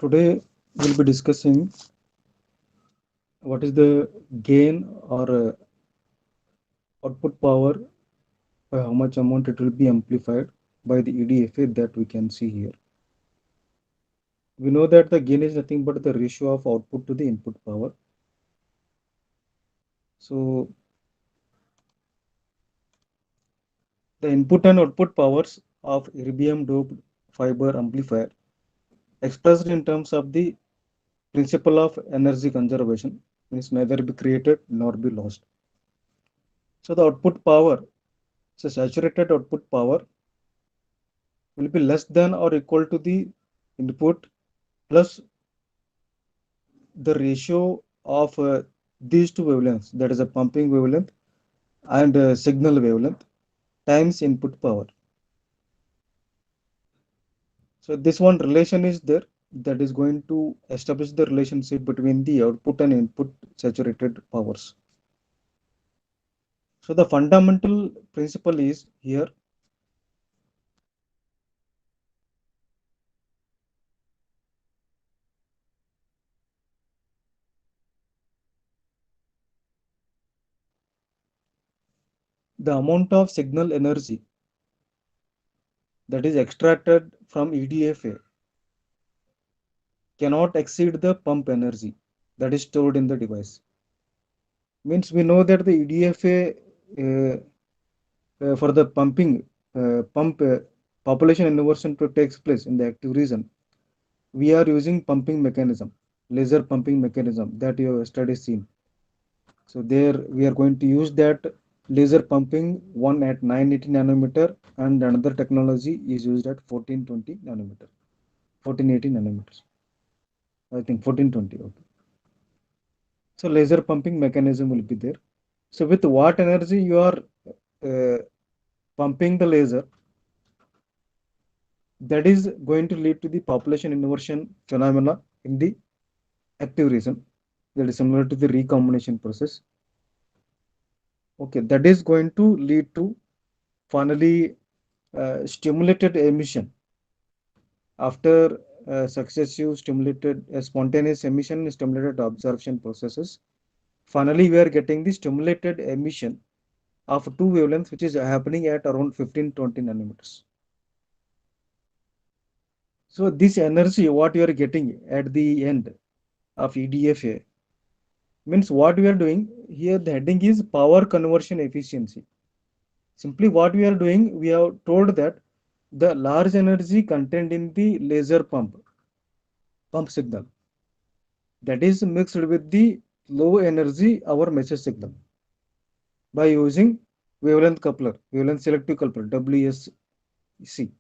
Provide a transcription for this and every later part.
Today we'll be discussing what is the gain or output power, by how much amount it will be amplified by the EDFA that we can see here. We know that the gain is nothing but the ratio of output to the input power. So the input and output powers of erbium doped fiber amplifier expressed in terms of the principle of energy conservation means neither be created nor be lost. So the output power, so saturated output power will be less than or equal to the input plus the ratio of these two wavelengths, that is a pumping wavelength and signal wavelength times input power. So this one relation is there that is going to establish the relationship between the output and input saturated powers. So the fundamental principle is here the amount of signal energy that is extracted from EDFA cannot exceed the pump energy that is stored in the device. Means we know that the EDFA for the pump population inversion to takes place in the active region, we are using pumping mechanism, laser pumping mechanism that you have studied seen. So there we are going to use that laser pumping, one at 980 nanometer and another technology is used at 1420 nanometer, 1480 nanometers. I think 1420. Okay. So laser pumping mechanism will be there. So with what energy you are uh, pumping the laser, that is going to lead to the population inversion phenomena in the active region, that is similar to the recombination process. Okay, that is going to lead to finally stimulated emission after successive stimulated spontaneous emission and stimulated absorption processes. Finally we are getting the stimulated emission of two wavelengths which is happening at around 1520 nanometers. So this energy what you are getting at the end of EDFA means what we are doing here, the heading is power conversion efficiency. Simply what we are doing, we have told that the large energy contained in the laser pump signal, that is mixed with the low energy our message signal by using wavelength coupler, wavelength selective coupler, WSC.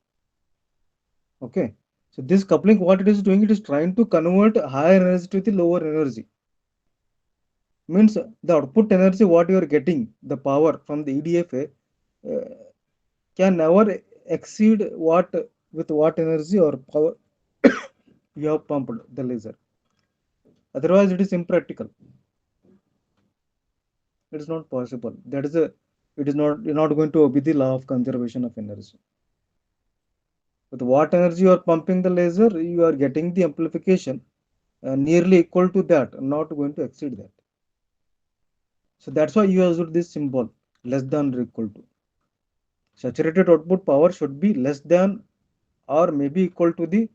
Okay, so this coupling what it is doing, it is trying to convert higher energy to the lower energy. Means the output energy what you are getting, the power from the EDFA can never exceed what with what energy or power you have pumped the laser. Otherwise, it is impractical. It is not possible. That is a it is not you're not going to obey the law of conservation of energy. With what energy you are pumping the laser, you are getting the amplification nearly equal to that, not going to exceed that. So that's why you use this symbol less than or equal to. Saturated output power should be less than or maybe equal to the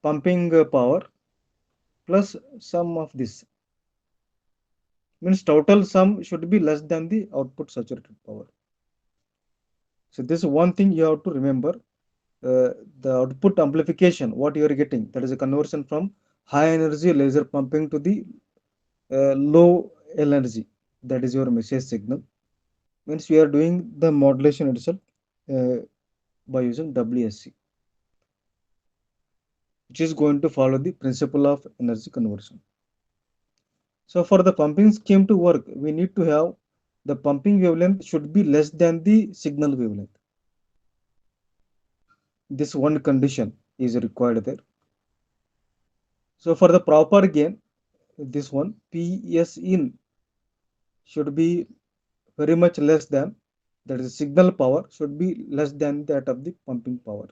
pumping power plus sum of this. Means total sum should be less than the output saturated power. So this is one thing you have to remember. The output amplification, what you are getting, that is a conversion from high energy laser pumping to the low energy, that is your message signal. Means we are doing the modulation itself uh, by using WSC, which is going to follow the principle of energy conversion. So for the pumping scheme to work, we need to have the pumping wavelength should be less than the signal wavelength. This one condition is required there. So for the proper gain, this one PS in should be very much less than, that is signal power should be less than that of the pumping power.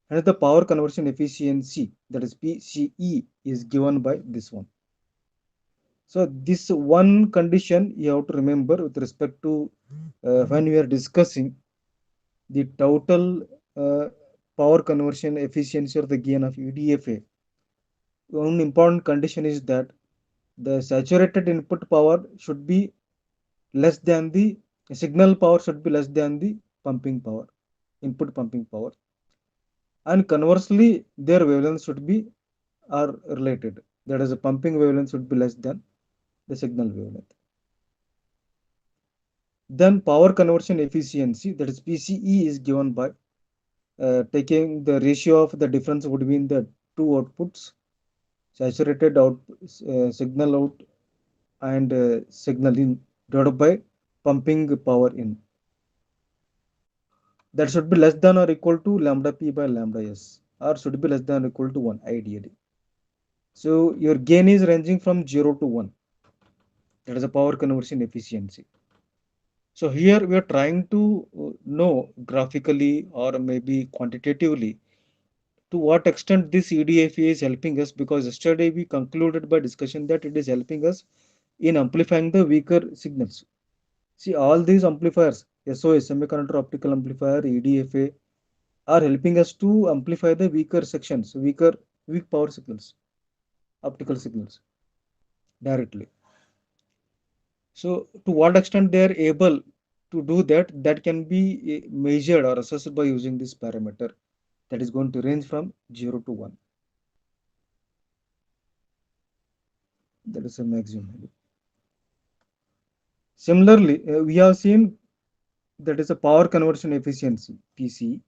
and the power conversion efficiency, that is PCE, is given by this one. So this one condition you have to remember with respect to when we are discussing the total uh, power conversion efficiency or the gain of UDFA. One important condition is that the saturated input power should be less than the signal power should be less than the pumping power, input pumping power, and conversely their wavelength should be are related. That is, the pumping wavelength should be less than the signal wavelength. Then power conversion efficiency, that is PCE, is given by taking the ratio of the difference between the two outputs, saturated out signal out and signal in, divided by pumping power in. That should be less than or equal to lambda p by lambda s, or should be less than or equal to 1 ideally. So your gain is ranging from 0 to 1. That is a power conversion efficiency. So here we are trying to know graphically or maybe quantitatively to what extent this EDFA is helping us, because yesterday we concluded by discussion that it is helping us in amplifying the weaker signals. See, all these amplifiers, SOS, semiconductor optical amplifier, EDFA, are helping us to amplify the weaker sections, weak power signals, optical signals directly. So to what extent they are able to do that, that can be measured or assessed by using this parameter, that is going to range from 0 to 1. That is a maximum value. Similarly, we have seen that is a power conversion efficiency, PC.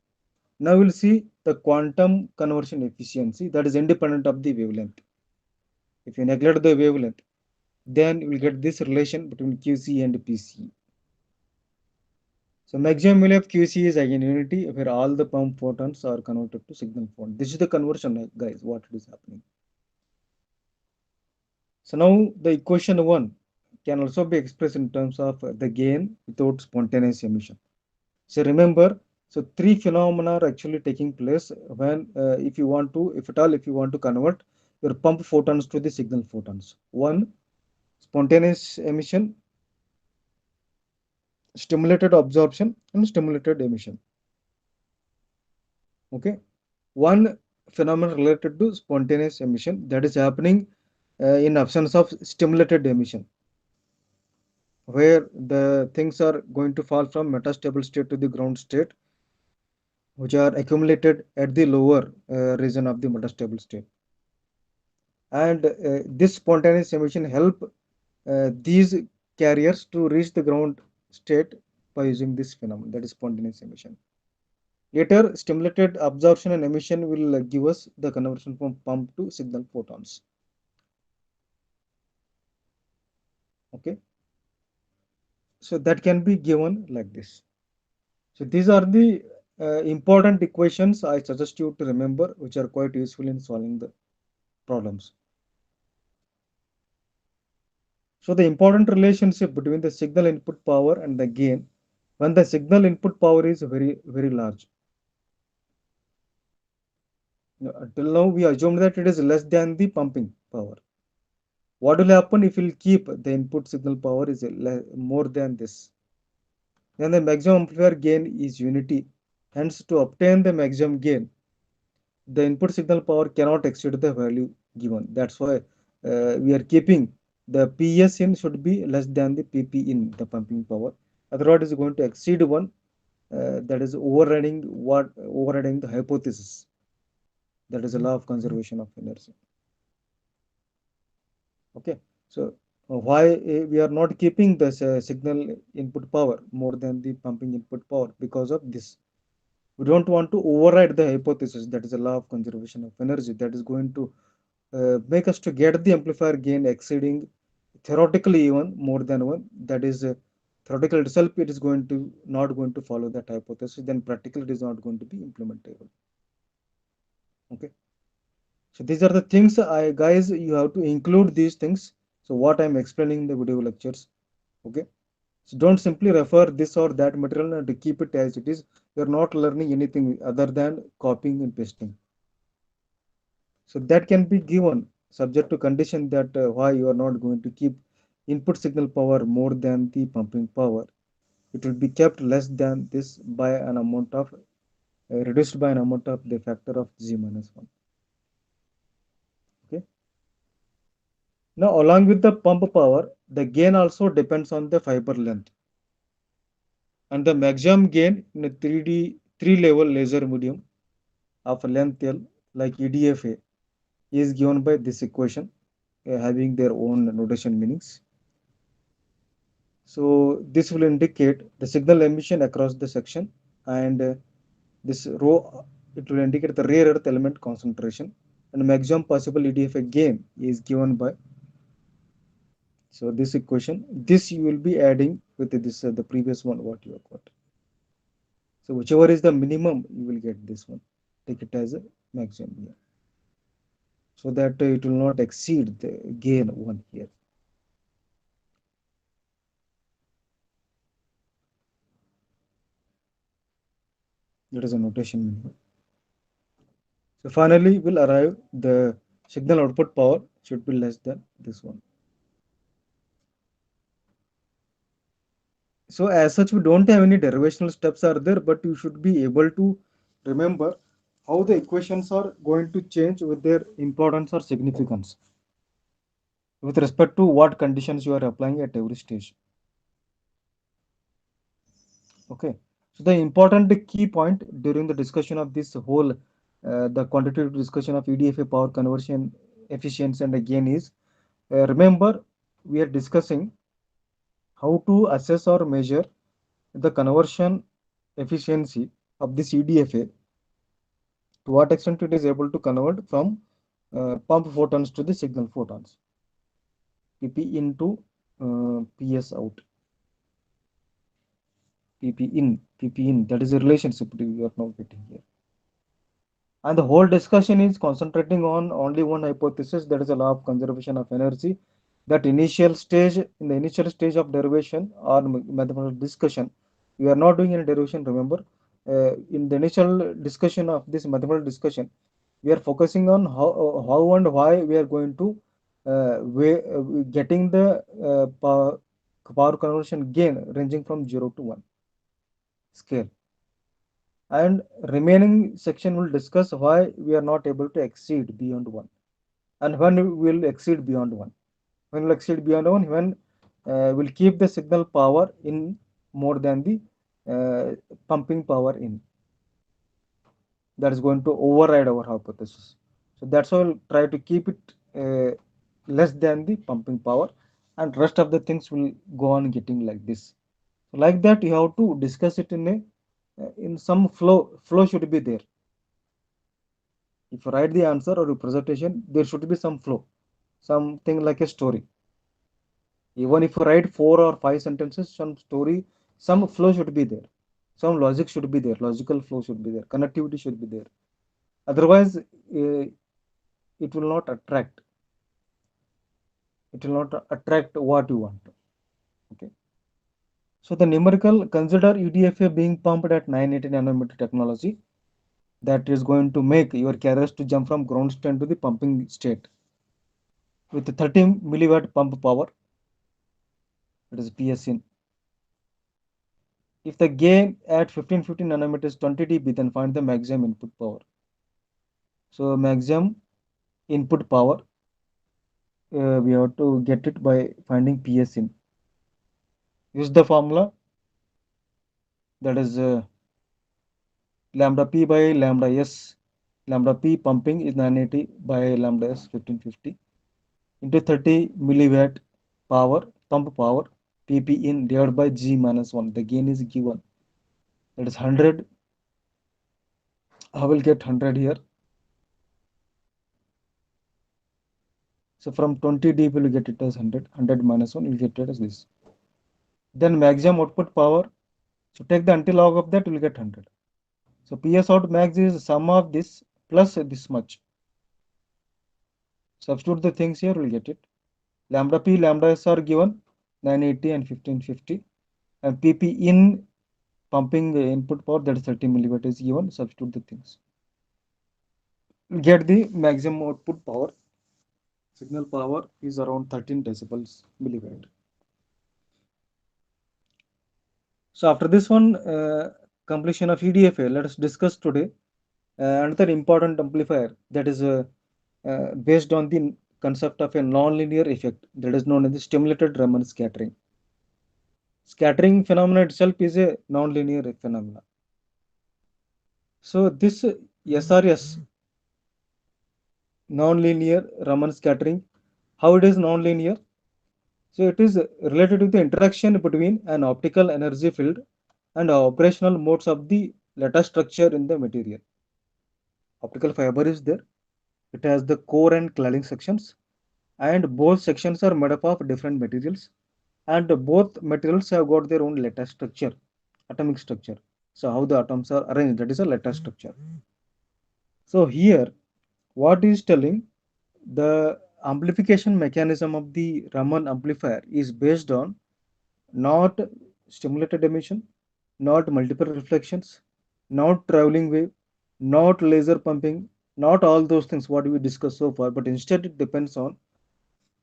Now we'll see the quantum conversion efficiency, that is independent of the wavelength. If you neglect the wavelength, then you will get this relation between QC and PC. So maximum value of QC is eigenunity where all the pump photons are converted to signal photons. This is the conversion, guys, what is happening. So now the equation 1 can also be expressed in terms of the gain without spontaneous emission. So remember, so three phenomena are actually taking place when if you want to, if at all, if you want to convert your pump photons to the signal photons. One, spontaneous emission, stimulated absorption, and stimulated emission. Okay, one phenomenon related to spontaneous emission, that is happening in absence of stimulated emission, where the things are going to fall from metastable state to the ground state, which are accumulated at the lower region of the metastable state. And this spontaneous emission help these carriers to reach the ground state by using this phenomenon, that is spontaneous emission. Later, stimulated absorption and emission will give us the conversion from pump to signal photons. Okay, so that can be given like this. So these are the important equations I suggest you to remember, which are quite useful in solving the problems. So the important relationship between the signal input power and the gain, when the signal input power is very large. Till now we assumed that it is less than the pumping power. What will happen if we'll keep the input signal power is more than this? Then the maximum amplifier gain is unity. Hence, to obtain the maximum gain, the input signal power cannot exceed the value given. That's why we are keeping the PS in should be less than the PP in, the pumping power. Otherwise, it is going to exceed 1. That is overriding the hypothesis. That is a law of conservation of energy. Okay, so why we are not keeping the signal input power more than the pumping input power? Because of this, we don't want to override the hypothesis, that is a law of conservation of energy, that is going to make us to get the amplifier gain exceeding theoretically even more than 1. That is theoretical itself, it is going to not going to follow that hypothesis, then practically it is not going to be implementable. Okay, so these are the things, I guys, you have to include these things. So what I'm explaining in the video lectures. Okay, So don't simply refer this or that material and keep it as it is. You're not learning anything other than copying and pasting. So that can be given subject to condition that why you are not going to keep input signal power more than the pumping power. It will be kept less than this by an amount of reduced by an amount of the factor of g minus 1. Okay. Now along with the pump power, the gain also depends on the fiber length, and the maximum gain in a 3D 3-level laser medium of length L like EDFA is given by this equation, having their own notation meanings. So this will indicate the signal emission across the section, and this row, it will indicate the rare earth element concentration, and maximum possible EDFA gain is given by, so this equation, this you will be adding with this the previous one what you have got. So whichever is the minimum, you will get this one. Take it as a maximum here, so that it will not exceed the gain one here. That is a notation minimum. So finally, we'll arrive the signal output power should be less than this one. So as such, we don't have any derivational steps are there, but you should be able to remember how the equations are going to change with their importance or significance with respect to what conditions you are applying at every stage. Okay. So the important key point during the discussion of this whole the quantitative discussion of EDFA power conversion efficiency and again is remember we are discussing how to assess or measure the conversion efficiency of this EDFA, to what extent it is able to convert from pump photons to the signal photons, PP into PS out, PP in, that is the relationship we are now getting here. And the whole discussion is concentrating on only one hypothesis, that is the law of conservation of energy. That initial stage, in the initial stage of derivation or mathematical discussion, we are not doing any derivation, remember. In the initial discussion of this mathematical discussion, we are focusing on how and why we are going to getting the power conversion gain ranging from 0 to 1 scale, and remaining section will discuss why we are not able to exceed beyond 1 and when we will exceed beyond 1. When we will exceed beyond 1, when we'll keep the signal power in more than the pumping power in, that is going to override our hypothesis. So that's why we'll try to keep it less than the pumping power, and rest of the things will go on getting like this. So like that, you have to discuss it in a in some flow should be there. If you write the answer or a presentation, there should be some flow, something like a story. Even if you write 4 or 5 sentences, some story, some flow should be there, some logic should be there, logical flow should be there, connectivity should be there. Otherwise, it will not attract. It will not attract what you want. Okay. So the numerical, consider UDFA being pumped at 980 nanometer technology, that is going to make your carriers to jump from ground state to the pumping state with 30 milliwatt pump power, that is PS in. If the gain at 1550 nanometers 20 dB, then find the maximum input power. So maximum input power, we have to get it by finding PS in. Use the formula, that is lambda P by lambda S. Lambda P pumping is 980 by lambda S 1550 into 30 milliwatt power, pump power, PP in divided by G minus 1. The gain is given, that is 100. I will get 100 here. So from 20 dB we will get it as 100. 100 minus 1 we will get it as this. Then maximum output power. So take the antilog of that, we will get 100. So PS out max is sum of this plus this much. Substitute the things here, we will get it. Lambda P, lambda S are given 980 and 1550. and PP in pumping input power, that is 30 milliwatt is given. Substitute the things. Get the maximum output power. Signal power is around 13 decibels milliwatt. So after this one, completion of EDFA, let us discuss today another important amplifier that is based on the concept of a nonlinear effect that is known as the stimulated Raman scattering. Scattering phenomena itself is a nonlinear phenomena. So this SRS, nonlinear Raman scattering, how it is nonlinear? So it is related to the interaction between an optical energy field and operational modes of the lattice structure in the material. Optical fiber is there. It has the core and cladding sections, and both sections are made up of different materials, and both materials have got their own lattice structure, atomic structure. So how the atoms are arranged, that is a lattice structure. So here what is telling, the amplification mechanism of the Raman amplifier is based on not stimulated emission, not multiple reflections, not traveling wave, not laser pumping, not all those things what we discussed so far, but instead it depends on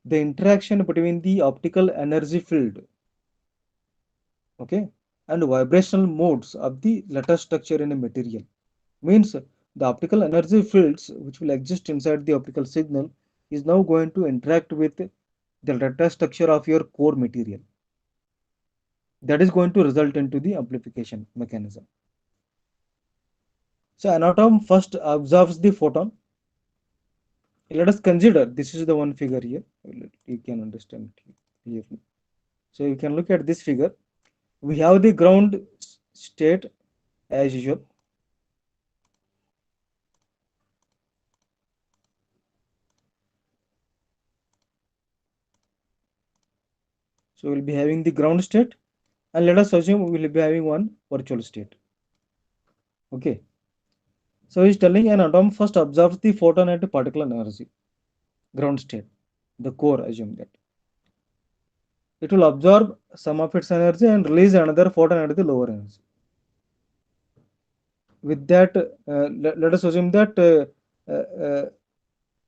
the interaction between the optical energy field, okay, and vibrational modes of the lattice structure in a material. Means the optical energy fields which will exist inside the optical signal is now going to interact with the lattice structure of your core material. That is going to result into the amplification mechanism. So an atom first absorbs the photon. Let us consider this is the one figure here. You can understand it clearly. So you can look at this figure. We have the ground state as usual. So we'll be having the ground state, and let us assume we will be having one virtual state. Okay. So he's telling an atom first absorbs the photon at a particular energy, ground state, the core, assume that. It will absorb some of its energy and release another photon at the lower energy. With that, let us assume that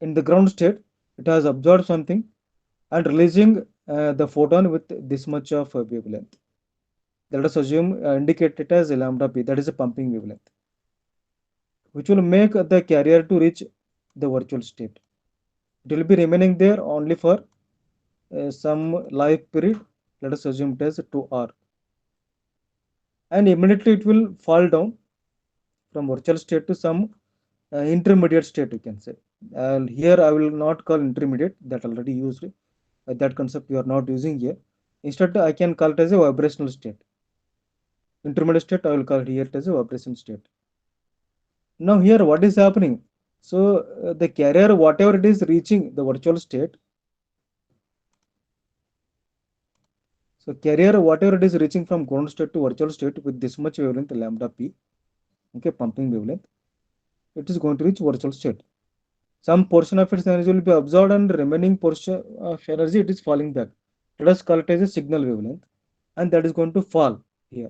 in the ground state, it has absorbed something and releasing the photon with this much of wavelength. Let us assume indicate it as lambda p, that is a pumping wavelength, which will make the carrier to reach the virtual state. It will be remaining there only for some life period. Let us assume it as 2 hours, and immediately it will fall down from virtual state to some intermediate state, you can say. And here I will not call intermediate, that already used. That concept we are not using here. Instead, I can call it as a vibrational state. Intermediate state, I will call it here as a vibration state. Now here what is happening? So the carrier, whatever it is reaching the virtual state, so carrier, whatever it is reaching from ground state to virtual state with this much wavelength lambda p, okay, pumping wavelength, it is going to reach virtual state. Some portion of its energy will be absorbed and remaining portion of energy it is falling back. Let us call it as a signal wavelength, and that is going to fall here.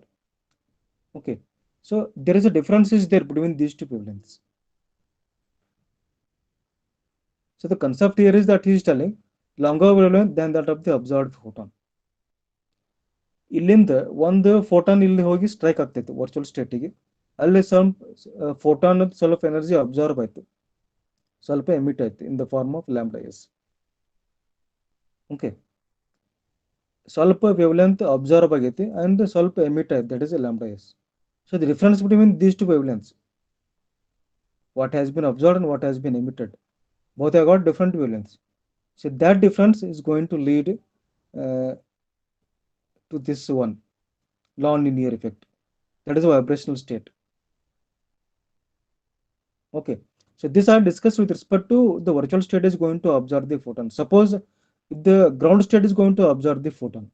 Okay, so there is a difference is there between these two wavelengths. So the concept here is that he is telling longer wavelength than that of the absorbed photon. ಇಲ್ಲಿಂದ ಒಂದು photon ಇಲ್ಲಿ ಹೋಗಿ strike ಆಗ್ತೈತೆ virtual ಸ್ಟೇಟಿಗೆ. ಅಲ್ಲಿ ಸ್ವಲ್ಪ photon ಸ್ವಲ್ಪ energy absorb ಆಯ್ತು, ಸ್ವಲ್ಪ ಎಮಿಟ್ ಆಯ್ತು in the form of lambda S. Okay, ಸ್ವಲ್ಪ ವೇವ್ಲೆಂತ್ ಅಬ್ಸಾರ್ಬ್ ಆಗೈತಿ ಅಂಡ್ ಸ್ವಲ್ಪ ಎಮಿಟ್ ಆಯ್ತು, that is a lambda S. So the difference between these two wavelengths, what has been absorbed and what has been emitted, both have got different wavelengths. So that difference is going to lead to this one non-linear effect, that is a vibrational state. Okay, so this I discussed with respect to the virtual state is going to absorb the photon. Suppose if the ground state is going to absorb the photon.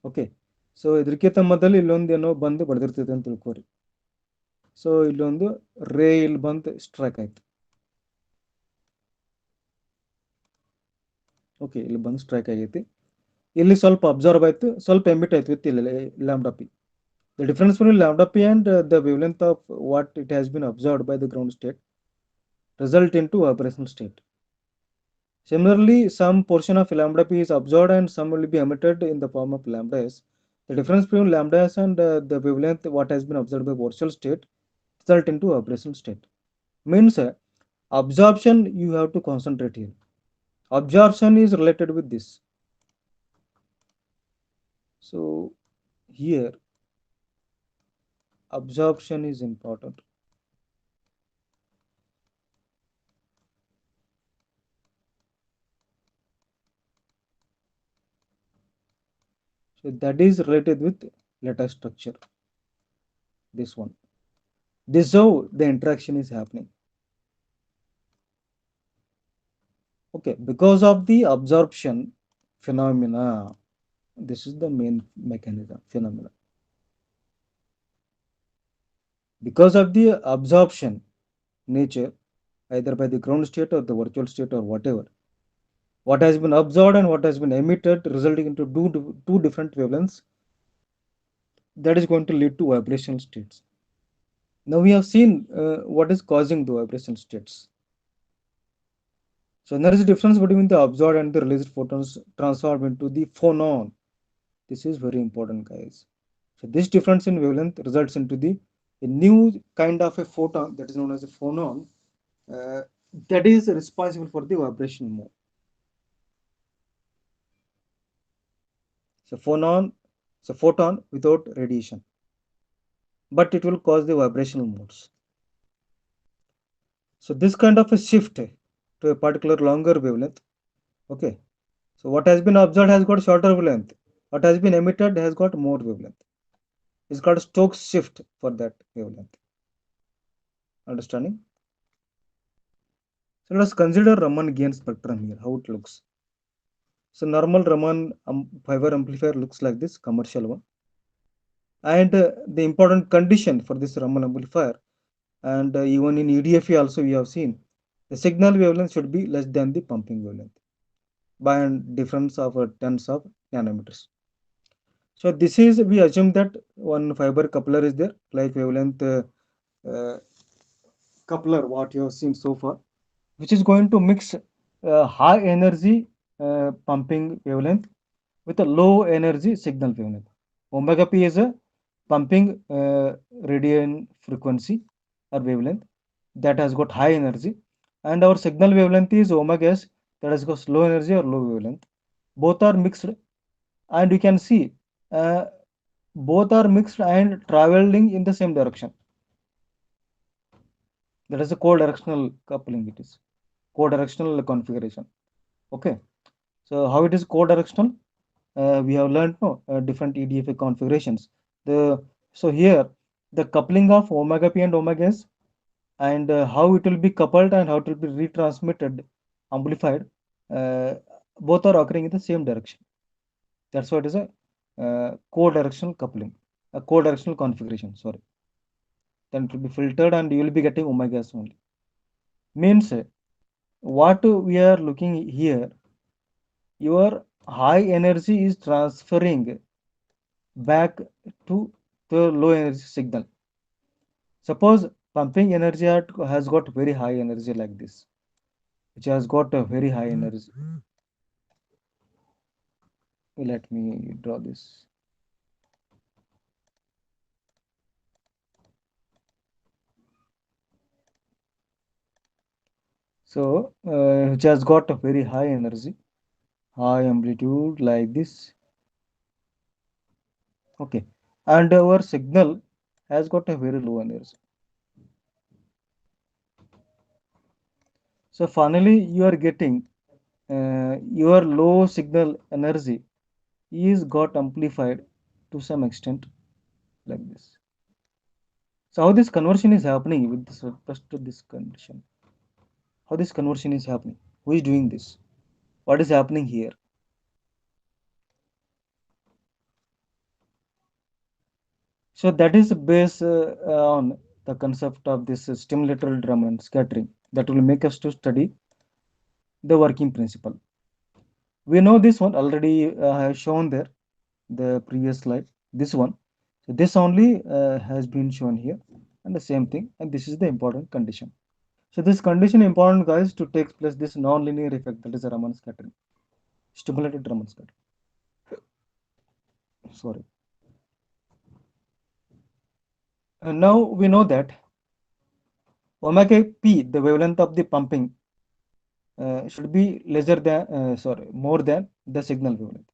Okay, so ಇದಕ್ಕಿಂತ ಮೊದಲು ಇಲ್ಲೊಂದು ಏನೋ ಬಂದು ಬಡ್ದಿರ್ತೈತೆ ಅಂತ ತಿಳ್ಕೊರಿ. So ಇಲ್ಲೊಂದು ರೇ ಇಲ್ಲಿ ಬಂದು ಸ್ಟ್ರೈಕ್ ಆಯ್ತು. ಓಕೆ, ಇಲ್ಲಿ ಬಂದು ಸ್ಟ್ರೈಕ್ ಆಗೈತಿ. ಇಲ್ಲಿ ಸ್ವಲ್ಪ ಅಬ್ಸರ್ವ್ ಆಯ್ತು, ಸ್ವಲ್ಪ ಎಮಿಟ್ ಆಯ್ತು with lambda p. The difference between lambda p and the wavelength of what it has been observed by the ground state result into operational state. Similarly, some portion of lambda p is observed and some will be emitted in the form of lambda s. The difference between lambda s and the wavelength what has been observed by virtual state result into operational state. Means absorption you have to concentrate here. Absorption is related with this. So here absorption is important. So that is related with lattice structure. This one. This is how the interaction is happening. Okay, because of the absorption phenomena, this is the main mechanism phenomena. Because of the absorption nature, either by the ground state or the virtual state or whatever, what has been absorbed and what has been emitted, resulting into two different wavelengths, that is going to lead to vibrational states. Now we have seen what is causing the vibrational states. So there is a difference between the absorbed and the released photons transformed into the phonon. This is very important, guys. So this difference in wavelength results into the a new kind of a photon that is known as a phonon, uh, that is responsible for the vibration mode. So photon without radiation, but it will cause the vibrational modes. So this kind of a shift to a particular longer wavelength. Okay. So what has been observed has got shorter wavelength. What has been emitted has got more wavelength. It's called Stokes shift for that wavelength. Understanding? So let us consider Raman gain spectrum here, how it looks. So normal Raman fiber amplifier looks like this, commercial one. And the important condition for this Raman amplifier, and even in EDFE also we have seen, the signal wavelength should be less than the pumping wavelength by a difference of tens of nanometers. So this is, we assume that one fiber coupler is there, like wavelength uh, coupler what you have seen so far, which is going to mix high energy pumping wavelength with a low energy signal wavelength. Omega p is a pumping radian frequency or wavelength that has got high energy, and our signal wavelength is omega s that has got low energy or low wavelength. Both are mixed, and you can see uh, both are mixed and traveling in the same direction. That is a co-directional coupling. It is co-directional configuration. Okay. So how it is co-directional? We have learned no different EDFA configurations. The so here the coupling of omega p and omega s, and how it will be coupled and how it will be retransmitted, amplified. Uh, Both are occurring in the same direction. That's why it is a co-directional coupling, a co-directional configuration. Sorry, then it will be filtered and you will be getting omega s only. Means what we are looking here, your high energy is transferring back to the low energy signal. Suppose pumping energy has got very high energy like this, which has got a very high energy. Let me draw this. So which has got a very high energy, high amplitude like this. Okay, and our signal has got a very low energy. So finally, you are getting your low signal energy is got amplified to some extent like this. So how this conversion is happening with respect to this condition? How this conversion is happening? Who is doing this? What is happening here? So that is based on the concept of this stimulated Raman scattering that will make us to study the working principle. We know this one already. I have shown there the previous slide. This one. So this only has been shown here, and the same thing. And this is the important condition. So this condition important, guys, to take place this non-linear effect, that is a Raman scattering, stimulated Raman scattering. Sorry. And now we know that omega p, the wavelength of the pumping, should be lesser than, more than the signal wavelength.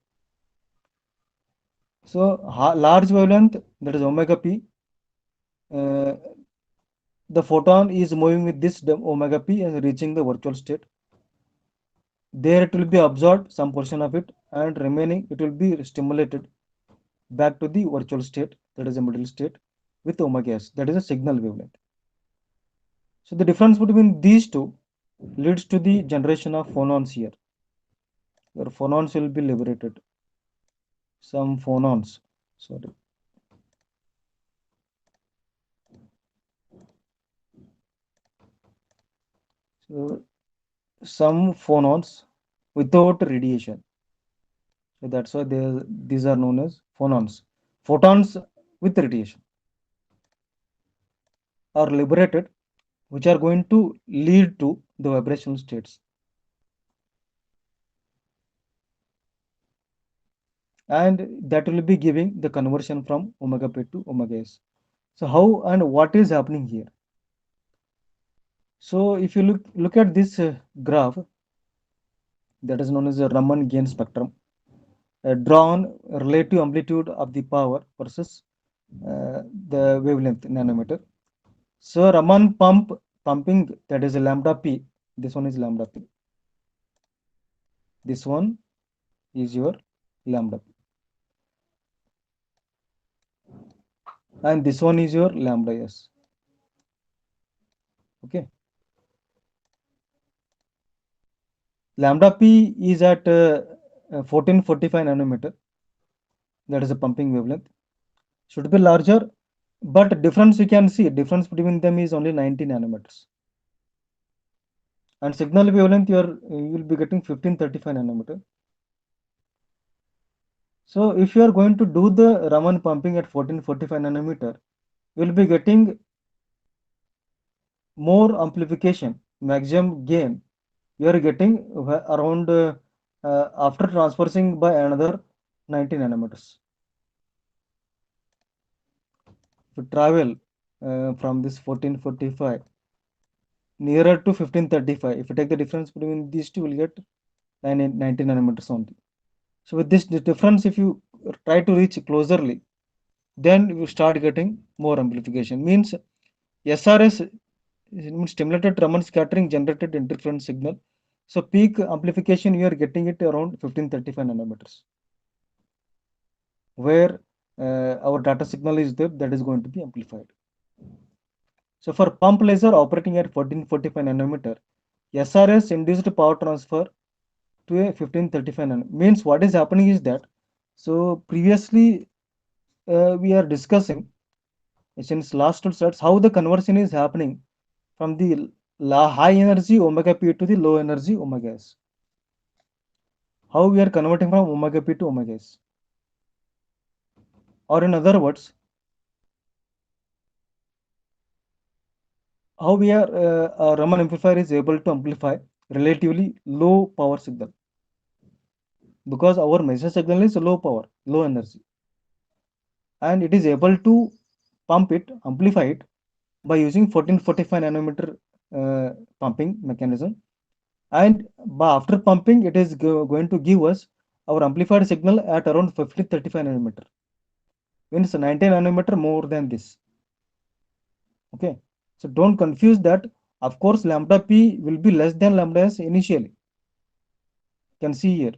So large wavelength, that is omega p, uh, the photon is moving with this omega p and reaching the virtual state. There it will be absorbed some portion of it, and remaining it will be stimulated back to the virtual state, that is a middle state, with omega s, that is a signal wavelength. So the difference between these two leads to the generation of phonons here. Your phonons will be liberated. Some phonons, sorry. So some phonons without radiation. So that's why these are known as phonons. Photons with radiation are liberated, which are going to lead to the vibrational states. And that will be giving the conversion from omega p to omega s. So how and what is happening here? So if you look at this graph, that is known as a Raman gain spectrum, drawn relative amplitude of the power versus the wavelength nanometer. So Raman pumping, that is a lambda p. This one is lambda p. This one is your lambda p, and this one is your lambda s. Okay. Lambda p is at 1445 nanometer. That is a pumping wavelength. Should be larger, but difference you can see. Difference between them is only 90 nanometers. And signal wavelength you will be getting 1535 nanometer. So if you are going to do the Raman pumping at 1445 nanometer, you will be getting more amplification, maximum gain. You are getting around after transversing by another 90 nanometers. To travel from this 1445 nearer to 1535, if you take the difference between these two, you will get 90 nanometers only. So with this difference, if you try to reach closerly, then you start getting more amplification. Means SRS means stimulated Raman scattering generated interference signal. So peak amplification you are getting it around 1535 nanometers, where our data signal is there, that is going to be amplified. So for pump laser operating at 1445 nanometer, SRS induced power transfer to a 1535 nanometer. Means what is happening is that, so previously we are discussing since last two slides how the conversion is happening from the high energy omega p to the low energy omega s. How we are converting from omega p to omega s. Or in other words, how we are Raman amplifier is able to amplify relatively low power signal, because our measure signal is low power, low energy, and it is able to pump it, amplify it by using 1445 nanometer pumping mechanism. And after pumping, it is going to give us our amplified signal at around 1535 nanometer. Means 90 nanometer more than this. Okay. So don't confuse that. Of course, lambda p will be less than lambda s initially. You can see here.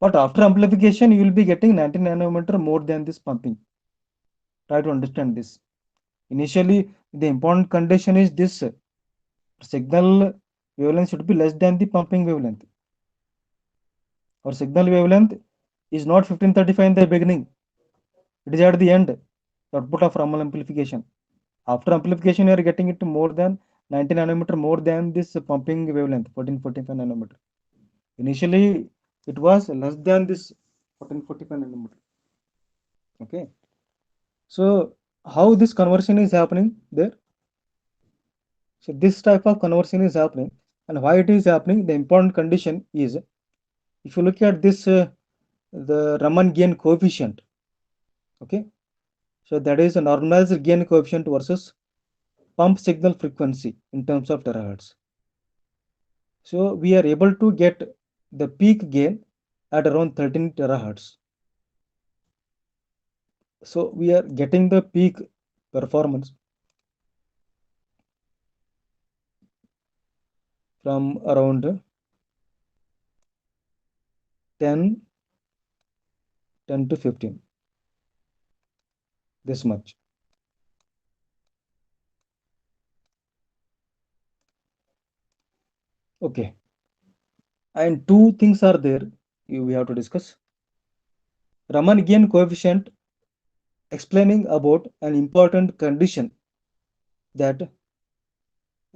But after amplification, you will be getting 90 nanometer more than this pumping. Try to understand this. Initially, the important condition is this: signal wavelength should be less than the pumping wavelength. Our signal wavelength is not 1535 in the beginning. It is at the end, the output of Raman amplification. After amplification, you are getting it more than 90 nanometer more than this pumping wavelength, 1445 nanometer. Initially, it was less than this 1445 nanometer. Okay, so how this conversion is happening there? So this type of conversion is happening, and why it is happening? The important condition is, if you look at this, the Raman gain coefficient. Okay, so that is a normalized gain coefficient versus pump signal frequency in terms of terahertz. So we are able to get the peak gain at around 13 terahertz. So we are getting the peak performance from around 10, 10 to 15, this much. Okay, and two things are there we have to discuss. Raman gain coefficient explaining about an important condition that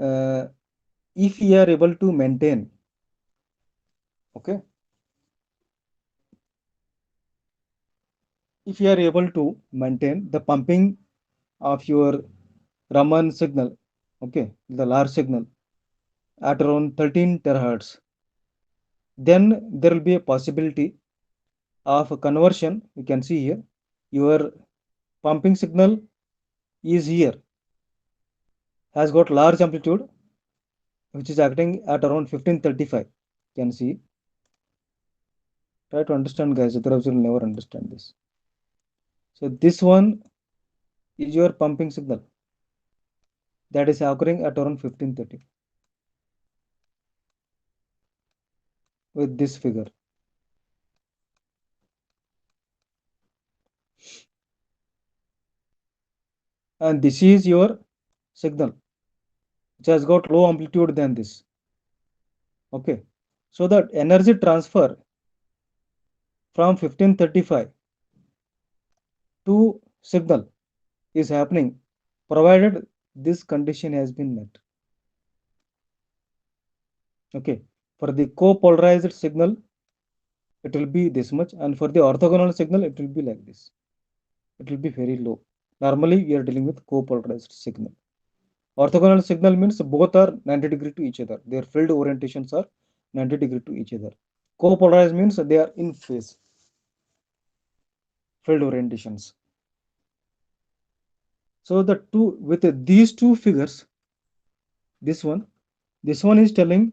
uh, if we are able to maintain, okay, if you are able to maintain the pumping of your Raman signal, okay, the large signal at around 13 terahertz, then there will be a possibility of a conversion. You can see here, your pumping signal is here, has got large amplitude, which is acting at around 1535. You can see. Try to understand, guys, otherwise you'll never understand this. So this one is your pumping signal that is occurring at around 1530 with this figure. And this is your signal, which has got low amplitude than this. Okay. So the energy transfer from 1535 to signal is happening provided this condition has been met. Okay. For the co-polarized signal, it will be this much, and for the orthogonal signal, it will be like this. It will be very low. Normally, we are dealing with co-polarized signal. Orthogonal signal means both are 90 degree to each other. Their field orientations are 90 degree to each other. Co-polarized means they are in phase, field orientations. So the two, with these two figures, this one is telling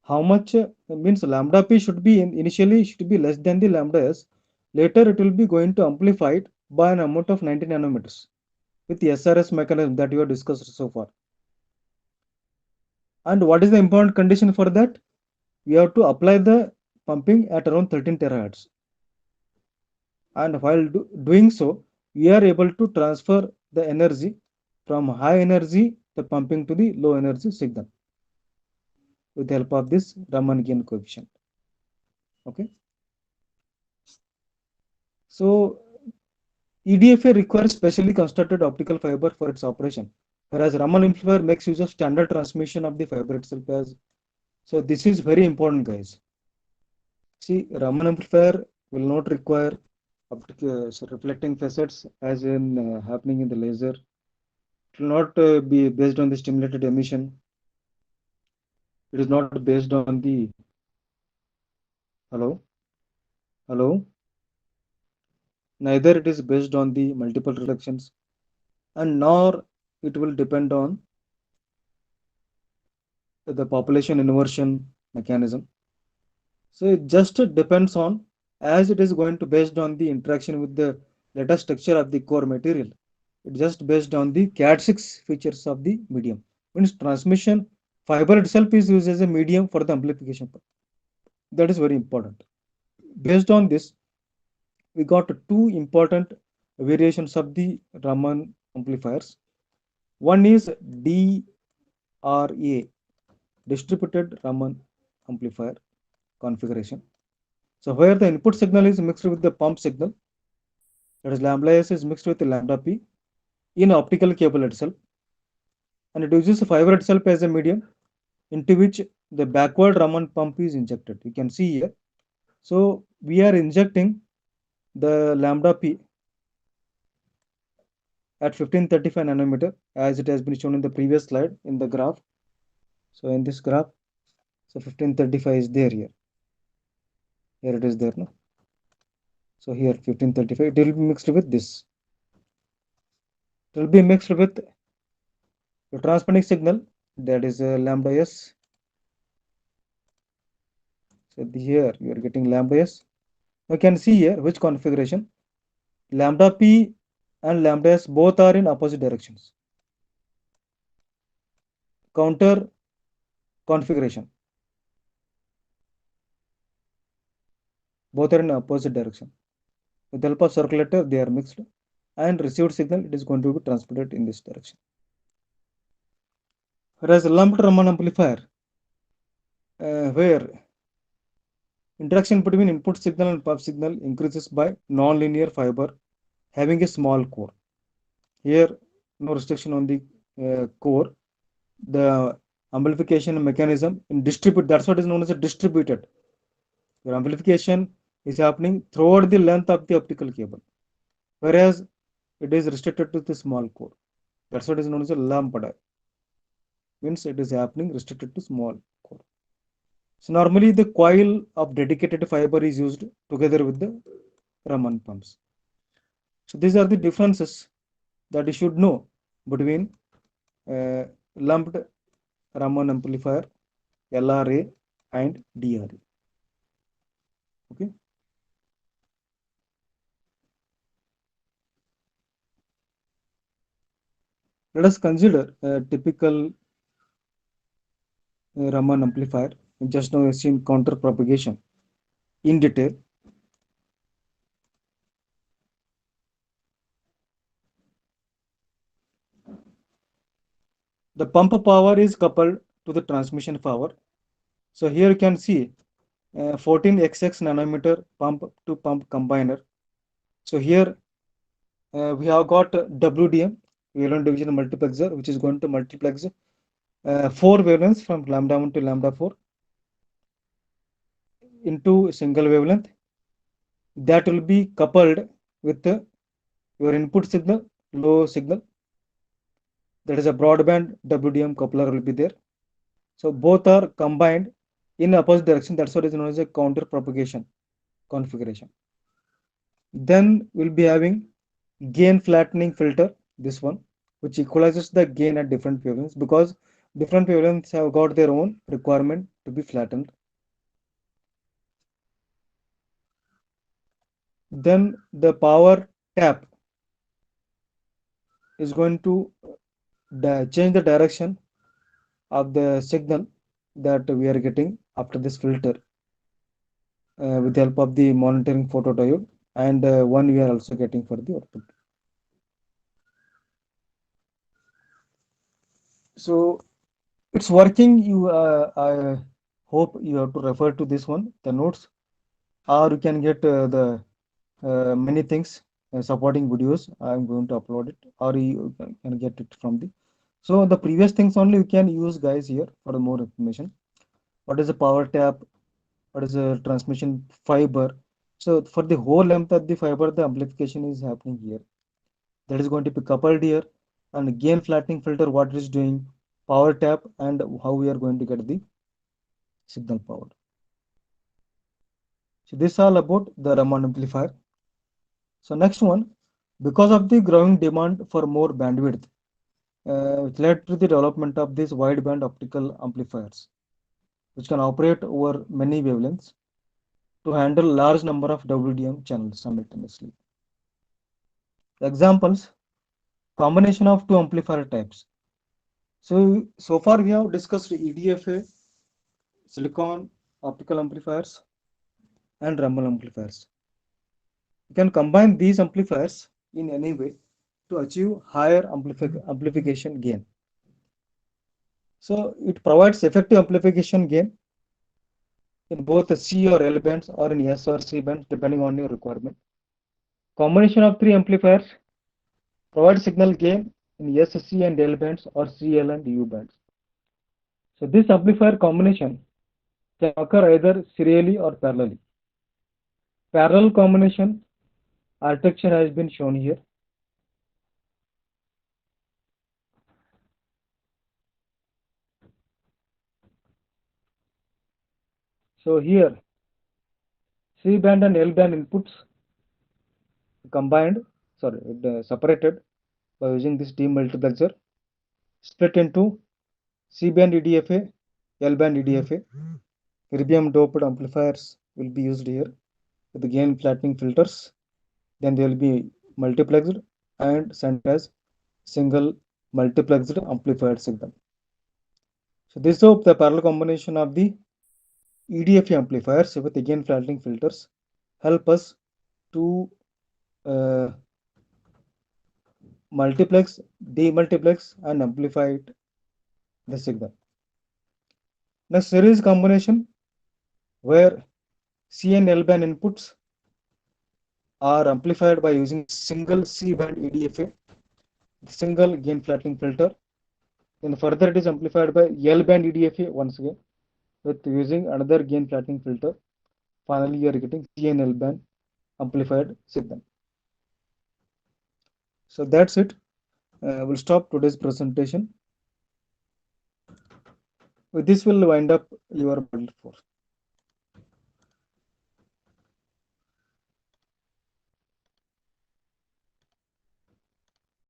how much, means lambda p should be initially should be less than the lambda s. Later it will be going to amplify it by an amount of 90 nanometers with the SRS mechanism that you have discussed so far. And what is the important condition for that? We have to apply the pumping at around 13 terahertz. And while doing so, we are able to transfer the energy from high energy the pumping to the low energy signal with the help of this Raman gain coefficient. Okay. So EDFA requires specially constructed optical fiber for its operation, whereas Raman amplifier makes use of standard transmission of the fiber itself. As so, this is very important, guys. See, Raman amplifier will not require reflecting facets as in happening in the laser. It will not be based on the stimulated emission. It is not based on the, hello, hello. Neither it is based on the multiple reflections, and nor it will depend on the population inversion mechanism. So it just depends on, as it is going to based on the interaction with the data structure of the core material. It just based on the CAD6 features of the medium. Means transmission fiber itself is used as a medium for the amplification. That is very important. Based on this, we got two important variations of the Raman amplifiers. One is DRA, distributed Raman amplifier configuration. So where the input signal is mixed with the pump signal, that is lambda s is mixed with the lambda p in optical cable itself, and it uses fiber itself as a medium into which the backward Raman pump is injected. You can see here So we are injecting the lambda p at 1535 nanometer as it has been shown in the previous slide in the graph. So in this graph, so 1535 is there here. Here it is there, no? So here 1535, it will be mixed with this. It will be mixed with the transmitting signal, that is lambda s. So here you are getting lambda s. You can see here which configuration. Lambda p and lambda s both are in opposite directions. Counter configuration. Both are in opposite direction. With the help of circulator, they are mixed, and received signal, it is going to be transmitted in this direction. Whereas lumped Raman amplifier, where interaction between input signal and pulse signal increases by non-linear fiber having a small core. Here, no restriction on the core. The amplification mechanism in distribute, that's what is known as a distributed. Your amplification is happening throughout the length of the optical cable, whereas it is restricted to the small core. That's what is known as a lumped. Means it is happening restricted to small core. So normally the coil of dedicated fiber is used together with the Raman pumps. So these are the differences that you should know between lumped Raman amplifier, LRA and DRA. Okay. Let us consider a typical Raman amplifier. Just now we have seen counter propagation in detail. The pump power is coupled to the transmission power. So here you can see 14xx nanometer pump to pump combiner. So here we have got WDM, wavelength division multiplexer, which is going to multiplex 4 wavelengths from lambda 1 to lambda 4 into single wavelength. That will be coupled with your input signal, low signal. That is a broadband WDM coupler will be there. So both are combined in opposite direction. That's what is known as a counter propagation configuration. Then we'll be having gain flattening filter, this one, which equalizes the gain at different wavelengths, because different wavelengths have got their own requirement to be flattened. Then the power tap is going to change the direction of the signal that we are getting after this filter with the help of the monitoring photodiode, and one we are also getting for the output. So it's working. You I hope you have to refer to this one, the notes, or you can get the many things supporting videos. I'm going to upload it, or you can get it from the. So the previous things only you can use, guys, here for more information. What is a power tap? What is a transmission fiber? So for the whole length of the fiber, the amplification is happening here. That is going to be coupled here, and gain flattening filter, what it is doing, power tap, and how we are going to get the signal power. So this is all about the Raman amplifier. So next one, because of the growing demand for more bandwidth, it led to the development of these wideband optical amplifiers, which can operate over many wavelengths to handle large number of WDM channels simultaneously. Examples, combination of two amplifier types. So far we have discussed EDFA, silicon optical amplifiers, and Raman amplifiers. You can combine these amplifiers in any way to achieve higher amplification gain. So it provides effective amplification gain in both the C or L bands, or in S or C bands, depending on your requirement. Combination of three amplifiers provides signal gain in S, C and L bands, or C, L and U bands. So this amplifier combination can occur either serially or parallelly. parallel combination architecture has been shown here. So here C band and L band inputs combined, sorry, separated by using this demultiplexer, split into C band EDFA, L band EDFA. Erbium doped amplifiers will be used here with the gain flattening filters. Then they will be multiplexed and sent as single multiplexed amplified signal. So this is the parallel combination of the EDFA amplifiers with the gain flattening filters help us to uh, multiplex, demultiplex and amplify the signal. Next series combination where C and L band inputs are amplified by using single C band EDFA, single gain flattening filter. Then further it is amplified by L band EDFA once again with using another gain flattening filter. Finally, you are getting C and L band amplified signal. So that's it. We'll stop today's presentation. With this, we'll wind up your module 4.